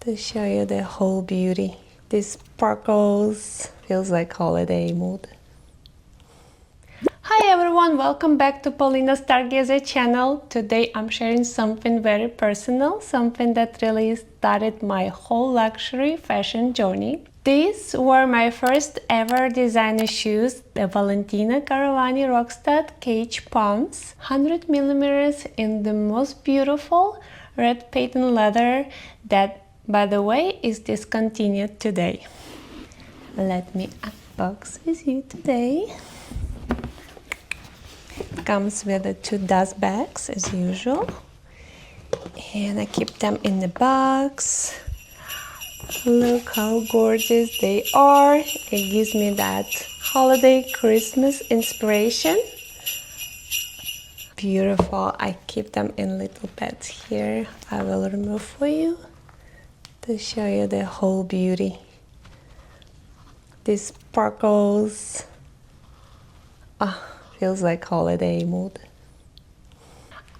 to show you the whole beauty. This sparkles, feels like holiday mood. Hi everyone, welcome back to Polina Stargazer channel. Today I'm sharing something very personal, something that really started my whole luxury fashion journey. These were my first ever designer shoes, the Valentino Caravani Rockstud cage pumps, 100mm in the most beautiful red patent leather that, by the way, is discontinued today. Let me unbox with you today. Comes with the 2 dust bags as usual, and I keep them in the box. Look how gorgeous they are. It gives me that holiday Christmas inspiration. Beautiful. I keep them in little pads here. I will remove for you to show you the whole beauty. These sparkles. Feels like holiday mood.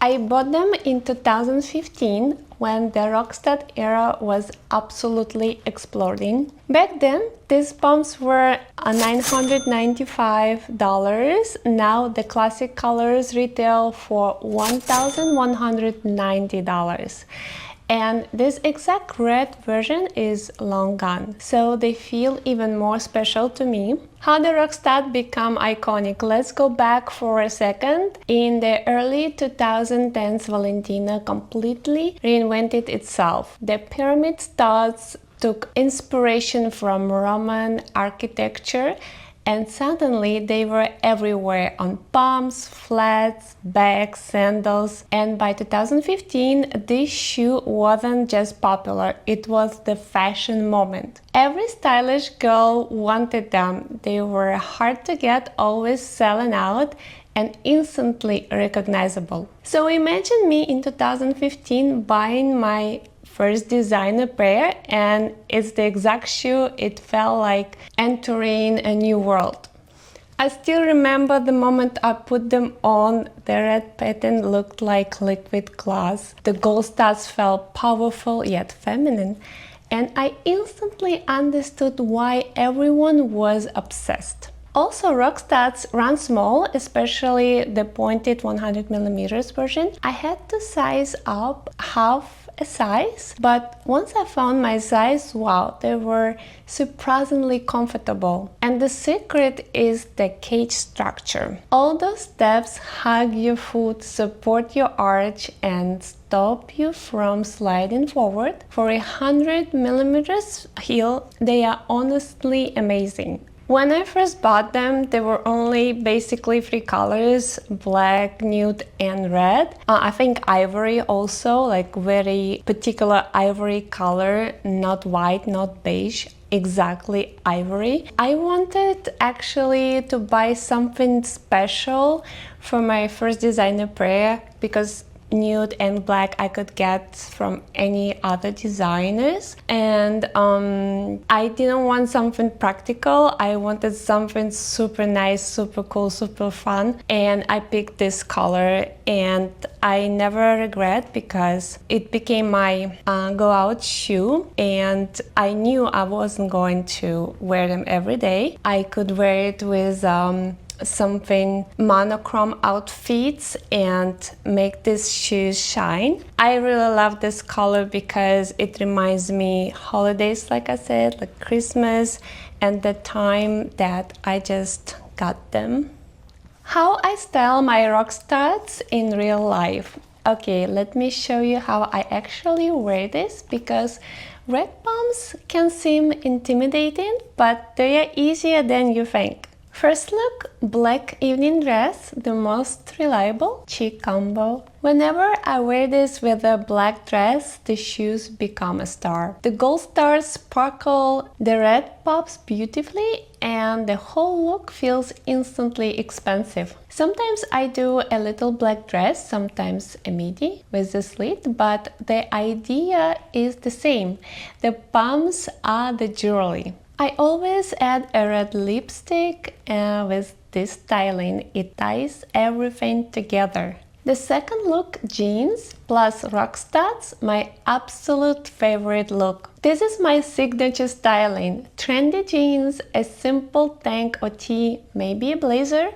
I bought them in 2015 when the Rockstud era was absolutely exploding. Back then, these pumps were $995. Now the classic colors retail for $1,190. And this exact red version is long gone, so they feel even more special to me. How the Rockstud become iconic? Let's go back for a second. In the early 2010s, Valentino completely reinvented itself. The pyramid studs took inspiration from Roman architecture, and suddenly they were everywhere on pumps, flats, bags, sandals. And by 2015, this shoe wasn't just popular, it was the fashion moment. Every stylish girl wanted them. They were hard to get, always selling out, and instantly recognizable. So imagine me in 2015 buying my first designer pair, and it's the exact shoe. It felt like entering a new world. I still remember the moment I put them on. The red patent looked like liquid glass. The gold studs felt powerful yet feminine, and I instantly understood why everyone was obsessed. Also, Rockstuds run small, especially the pointed 100mm version. I had to size up half a size, but once I found my size, wow, they were surprisingly comfortable. And the secret is the cage structure. All those steps hug your foot, support your arch, and stop you from sliding forward. For a 100mm heel, they are honestly amazing. When I first bought them, there were only basically 3 colors: black, nude, and red. I think ivory also, like very particular ivory color, not white, not beige, exactly ivory. I wanted actually to buy something special for my first designer pair because nude and black I could get from any other designers, and I didn't want something practical. I wanted something super nice, super cool, super fun, and I picked this color, and I never regret because it became my go out shoe, and I knew I wasn't going to wear them every day. I could wear it with something monochrome outfits and make these shoes shine. I really love this color because it reminds me holidays, like I said, like Christmas and the time that I just got them. How I style my Rockstuds in real life. Okay, let me show you how I actually wear this, because red pumps can seem intimidating, but they are easier than you think. First look, black evening dress, the most reliable chic combo. Whenever I wear this with a black dress, the shoes become a star. The gold stars sparkle, the red pops beautifully, and the whole look feels instantly expensive. Sometimes I do a little black dress, sometimes a midi with the slit, but the idea is the same. The pumps are the jewelry. I always add a red lipstick with this styling. It ties everything together. The second look, jeans plus Rockstuds, my absolute favorite look. This is my signature styling. Trendy jeans, a simple tank or tee, maybe a blazer,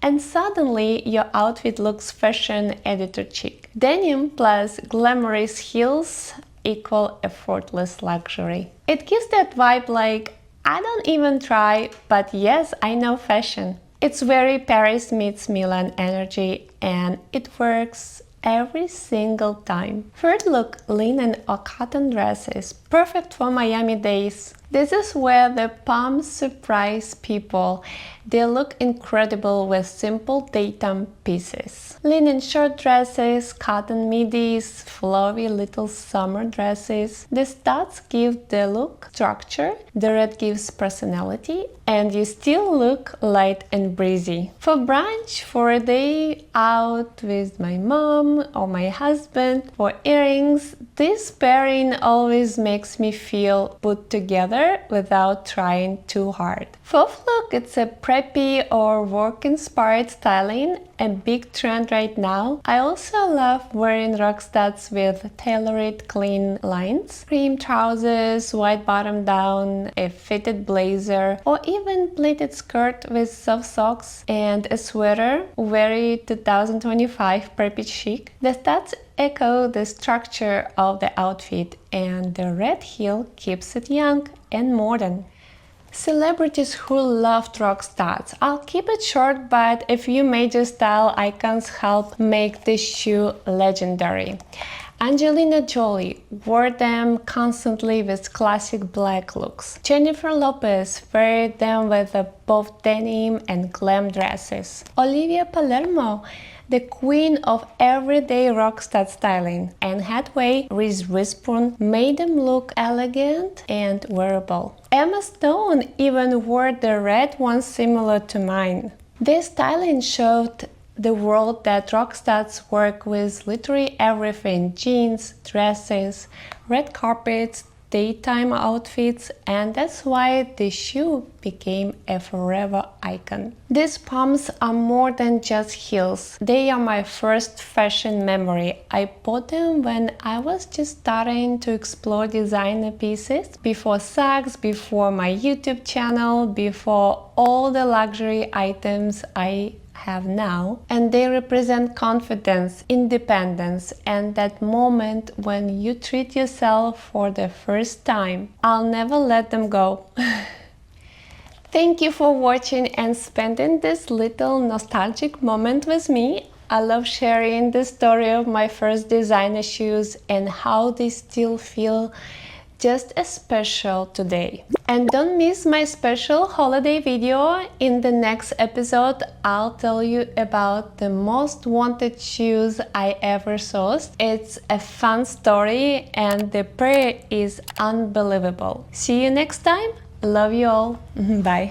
and suddenly your outfit looks fashion editor chic. Denim plus glamorous heels equal effortless luxury. It gives that vibe like, I don't even try, but yes, I know fashion. It's very Paris meets Milan energy, and it works every single time. Third look, linen or cotton dresses, perfect for Miami days. This is where the pumps surprise people. They look incredible with simple daytime pieces. Linen short dresses, cotton midis, flowy little summer dresses. The studs give the look structure, the red gives personality, and you still look light and breezy. For brunch, for a day out with my mom or my husband, for earrings, this pairing always makes me feel put together without trying too hard. Fourth look, it's a preppy or work-inspired styling, a big trend right now. I also love wearing Rockstuds with tailored clean lines, cream trousers, white bottom down, a fitted blazer, or even pleated skirt with soft socks and a sweater. Very 2025 preppy chic. The studs echo the structure of the outfit, and the red heel keeps it young and modern. Celebrities who loved Rockstuds. I'll keep it short, but a few major style icons help make this shoe legendary. Angelina Jolie wore them constantly with classic black looks. Jennifer Lopez paired them with both denim and glam dresses. Olivia Palermo, the queen of everyday Rockstud styling. Anne Hathaway, Reese Witherspoon made them look elegant and wearable. Emma Stone even wore the red one similar to mine. This styling showed the world that Rockstuds work with literally everything: jeans, dresses, red carpets, daytime outfits, and that's why the shoe became a forever icon. These pumps are more than just heels. They are my first fashion memory. I bought them when I was just starting to explore designer pieces, before socks, before my YouTube channel, before all the luxury items I have now, and they represent confidence, independence, and that moment when you treat yourself for the first time. I'll never let them go. Thank you for watching and spending this little nostalgic moment with me. I love sharing the story of my first designer shoes and how they still feel just as special today. And don't miss my special holiday video. In the next episode, I'll tell you about the most wanted shoes I ever sourced. It's a fun story and the pair is unbelievable. See you next time. Love you all. Bye.